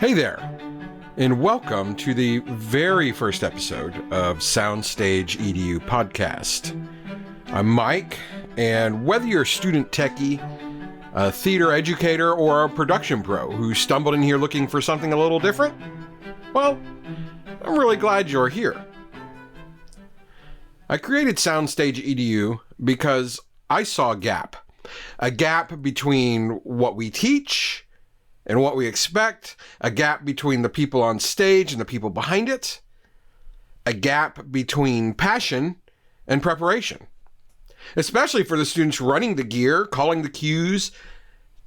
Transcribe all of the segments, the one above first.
Hey there, and welcome to the very first episode of SoundstageEDU Podcast. I'm Mike, and whether you're a student techie, a theater educator, or a production pro who stumbled in here looking for something a little different, well, I'm really glad you're here. I created SoundstageEDU because I saw a gap between what we teach and what we expect, a gap between the people on stage and the people behind it, a gap between passion and preparation, especially for the students running the gear, calling the cues,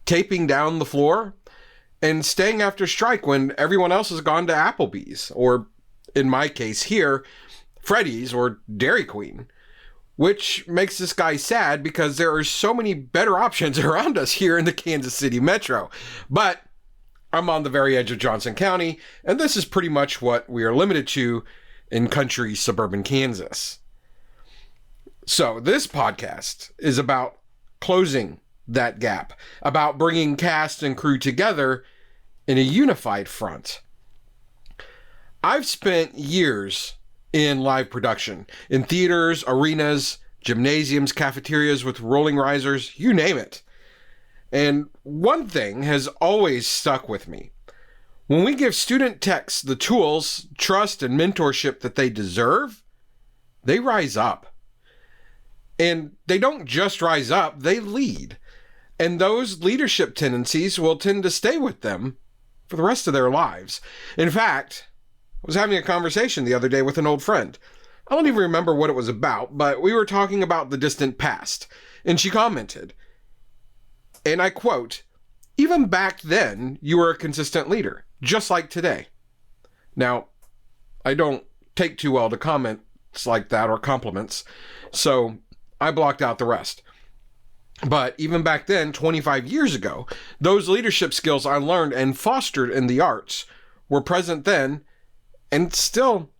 taping down the floor, and staying after strike when everyone else has gone to Applebee's, or in my case here, Freddy's or Dairy Queen, which makes this guy sad because there are so many better options around us here in the Kansas City metro. But I'm on the very edge of Johnson County, and this is pretty much what we are limited to in country suburban Kansas. So this podcast is about closing that gap, about bringing cast and crew together in a unified front. I've spent years in live production, in theaters, arenas, gymnasiums, cafeterias with rolling risers, you name it. And one thing has always stuck with me. When we give student techs the tools, trust, and mentorship that they deserve, they rise up. And they don't just rise up, they lead. And those leadership tendencies will tend to stay with them for the rest of their lives. In fact, I was having a conversation the other day with an old friend. I don't even remember what it was about, but we were talking about the distant past. And she commented, and I quote, "Even back then, you were a consistent leader, just like today." Now, I don't take too well to comments like that or compliments, so I blocked out the rest. But even back then, 25 years ago, those leadership skills I learned and fostered in the arts were present then and still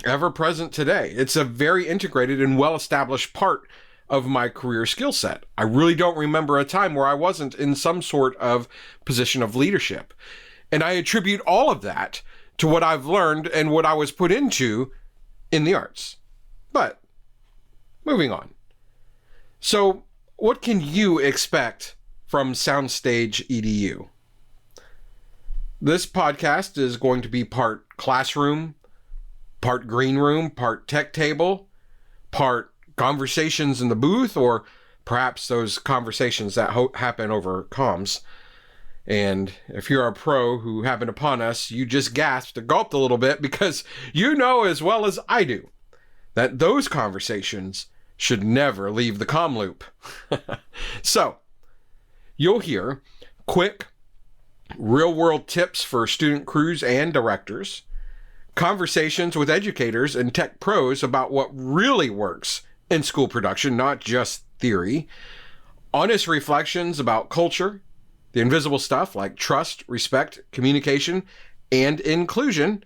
ever present today. It's a very integrated and well-established part of my career skill set. I really don't remember a time where I wasn't in some sort of position of leadership. And I attribute all of that to what I've learned and what I was put into in the arts. But moving on. So what can you expect from SoundstageEDU? This podcast is going to be part classroom, part green room, part tech table, part conversations in the booth, or perhaps those conversations that happen over comms. And if you're a pro who happened upon us, you just gasped and gulped a little bit because you know as well as I do that those conversations should never leave the comm loop. So, you'll hear quick, real-world tips for student crews and directors, conversations with educators and tech pros about what really works in school production, not just theory, honest reflections about culture, the invisible stuff like trust, respect, communication, and inclusion,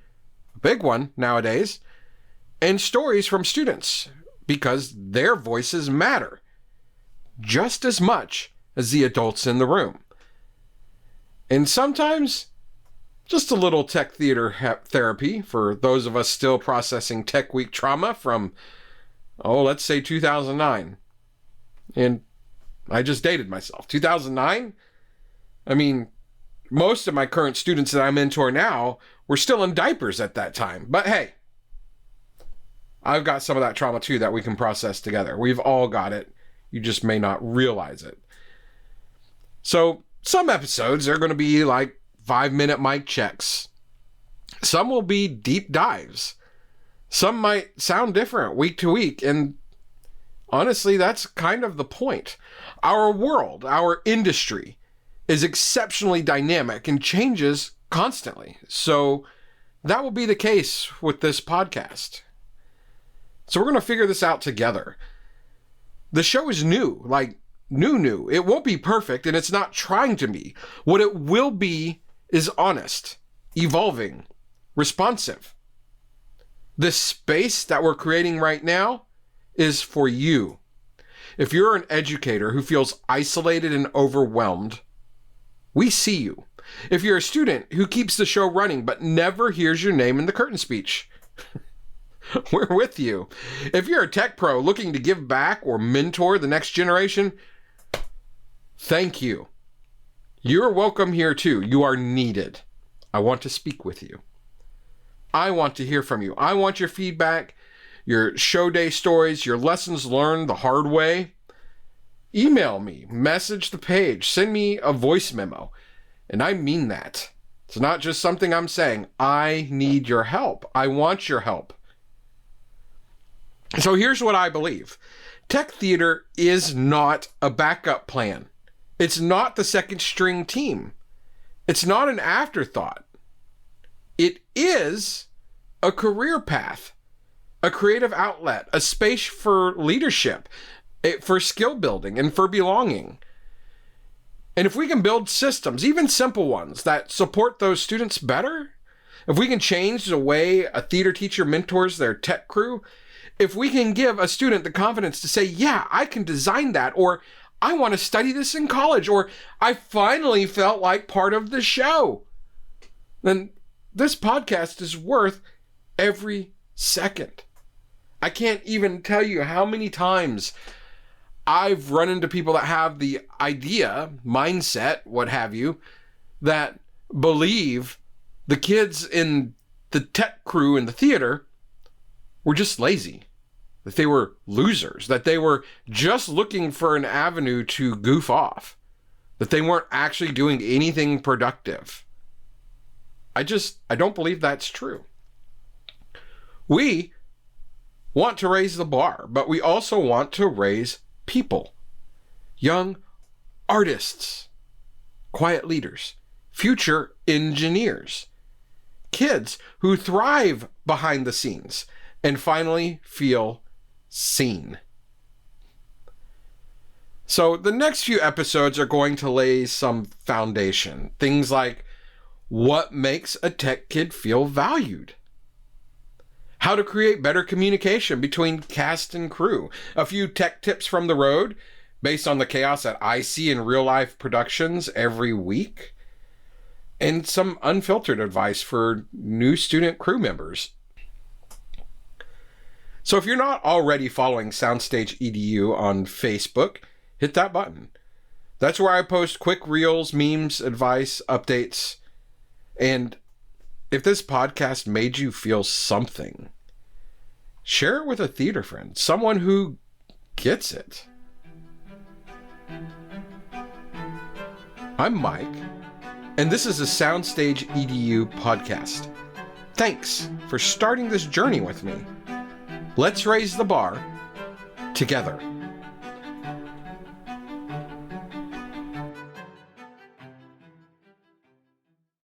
a big one nowadays, and stories from students, because their voices matter just as much as the adults in the room. And sometimes, just a little tech theater therapy for those of us still processing Tech Week trauma from, let's say 2009. And I just dated myself. 2009? I mean, most of my current students that I mentor now were still in diapers at that time. But hey, I've got some of that trauma too that we can process together. We've all got it. You just may not realize it. So, some episodes are going to be like 5-minute mic checks. Some will be deep dives. Some might sound different week to week, and honestly, that's kind of the point. Our world, our industry, is exceptionally dynamic and changes constantly. So that will be the case with this podcast. So we're going to figure this out together. The show is new, like new. It won't be perfect, and it's not trying to be. What it will be is honest, evolving, responsive. This space that we're creating right now is for you. If you're an educator who feels isolated and overwhelmed, we see you. If you're a student who keeps the show running but never hears your name in the curtain speech, we're with you. If you're a tech pro looking to give back or mentor the next generation, thank you. You're welcome here too. You are needed. I want to speak with you. I want to hear from you. I want your feedback, your show day stories, your lessons learned the hard way. Email me, message the page, send me a voice memo. And I mean that. It's not just something I'm saying. I need your help. I want your help. So here's what I believe. Tech theater is not a backup plan. It's not the second string team. It's not an afterthought. It is a career path, a creative outlet, a space for leadership, for skill building, and for belonging. And if we can build systems, even simple ones, that support those students better, if we can change the way a theater teacher mentors their tech crew, if we can give a student the confidence to say, yeah, I can design that, or I want to study this in college, or I finally felt like part of the show, then this podcast is worth every second. I can't even tell you how many times I've run into people that have the idea, mindset, what have you, that believe the kids in the tech crew in the theater were just lazy, that they were losers, that they were just looking for an avenue to goof off, that they weren't actually doing anything productive. I don't believe that's true. We want to raise the bar, but we also want to raise people, young artists, quiet leaders, future engineers, kids who thrive behind the scenes and finally feel seen. So the next few episodes are going to lay some foundation. Things like what makes a tech kid feel valued, how to create better communication between cast and crew, a few tech tips from the road based on the chaos that I see in real life productions every week, and some unfiltered advice for new student crew members. So if you're not already following SoundstageEDU on Facebook, hit that button. That's where I post quick reels, memes, advice, updates. And if this podcast made you feel something, share it with a theater friend, someone who gets it. I'm Mike, and this is a SoundstageEDU podcast. Thanks for starting this journey with me. Let's raise the bar together.